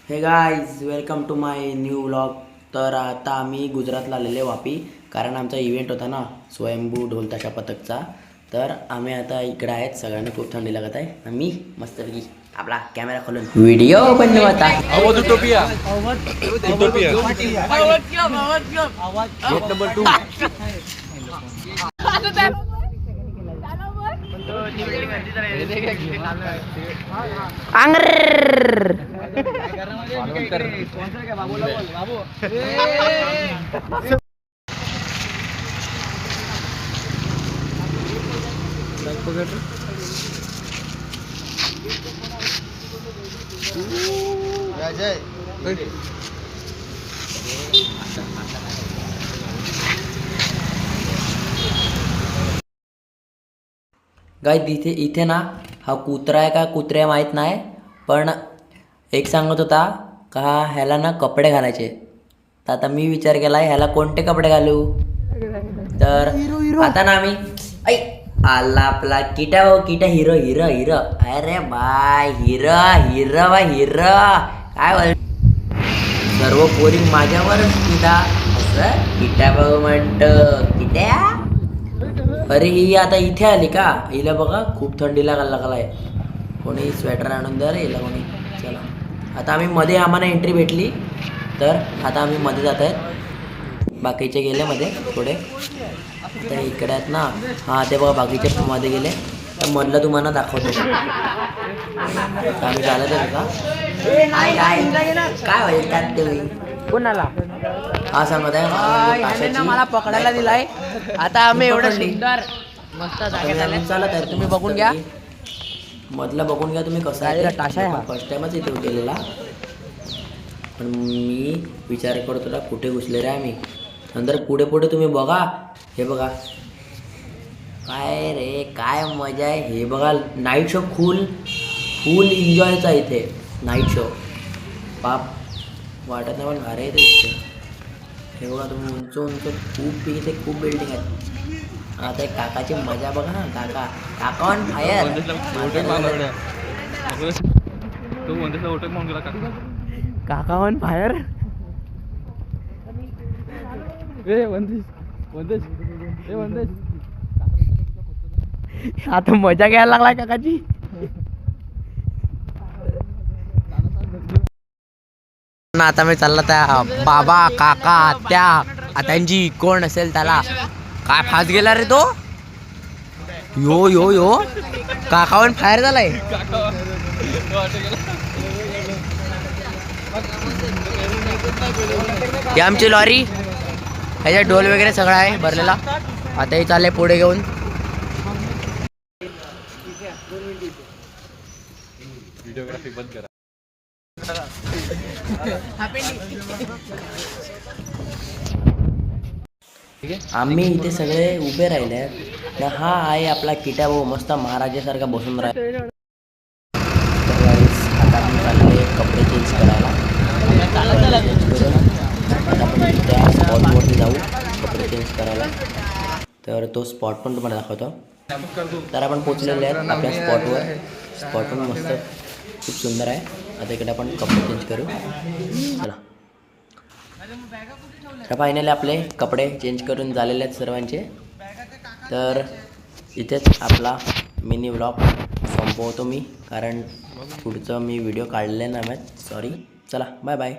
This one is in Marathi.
हे guys welcome to my new vlog. तर आता आम्ही गुजरातला आलेले वापी, कारण आमचा इव्हेंट होता ना स्वयंभू ढोल ताशा पथकचा. तर आम्ही आता इकडे आहेत. सगळ्यांना खूप थंडी लागत आहे. आम्ही मस्तपैकी आपला कॅमेरा खोलून व्हिडिओ बनवत आहे. गाईज इथे ना हा कुत्रा आहे का कुत्रे माहीत नाही, पण एक सांगत होता का ह्याला ना कपडे घालायचे. तर आता मी विचार केला ह्याला कोणते कपडे घालू. तर आता ना आम्ही आला आपला किटा हिरो हिरो हिरो. अरे bye hero hero bye hero. काय सर्व पोरी माझ्यावरच किटा असं किटा भाऊ म्हणतो किट्या. अरे ही आता इथे आली का. हिला बघा खूप थंडी लागायला लागलाय. कोणी स्वेटर आणून द्या रे हिला कोणी. चला आता आम्ही मध्ये आम्हाला एंट्री भेटली, तर आता आम्ही मध्ये जात आहेत. बाकीचे गेले मध्ये थोडे. आता इकडे आहेत ना. हां ते बघा बाकीचे मध्ये गेले. तर मधलं तुम्हाला दाखवतो. आम्ही चालत आहे का काय बोलतात तुम्ही कोणाला. हा सांगत आहे मला पकडायला दिलाय. आता आम्ही एवढं सुंदर मस्त चालत आहे. तुम्ही बघून घ्या. मधलं बघून घ्या तुम्ही कसं आहे. टाशा फर्स्ट टाइमच इथे गेलेला, पण मी विचार करत होता कुठे घुसले रे आम्ही. नंतर पुढे पुढे तुम्ही बघा. हे बघा काय रे काय मजा आहे. हे बघा नाईट शो फुल एन्जॉयचा इथे. नाईट शो पाप वाटत नाही पण भारी आहे इथे. हे बघा तुम्ही उंच उंच खूप इथे खूप बिल्डिंग आहेत. आता एक काकाची मजा बघा ना. काका ऑन फायर. काका ऑन फायर. आता मजा घ्यायला लागलाय काकाची. आता मी चालला त्या बाबा काका आत्या त्यांची कोण असेल त्याला. काय फास्ट गेला रे तो. यो यो यो काकावर फायर झालाय. ही आमची लॉरी. ह्याच्यात ढोल वगैरे सगळं आहे भरलेला. आता हे चालले पुढे घेऊन. आम्ही इथे सगळे उभे राहिले आहेत. हा आहे आपला किटा भाऊ मस्त महाराजासारखा बसून राहील. आता आम्ही चालले कपडे चेंज करायला. आता आपण त्या स्पॉटवरती जाऊ कपडे चेंज करायला. तर तो स्पॉट पण तुम्हाला दाखवतो. तर आपण पोचलेले आहेत आपल्या स्पॉटवर. स्पॉट पण मस्त खूप सुंदर आहे. आता इकडे आपण कपडे चेंज करू. चला तर फायनली आपले कपडे चेंज करून झालेले आहेत सर्वांचे. तर इथेच आपला मिनी व्लॉग संपवतो मी, कारण पुढचं मी व्हिडिओ काढले नाही. सॉरी. चला बाय बाय.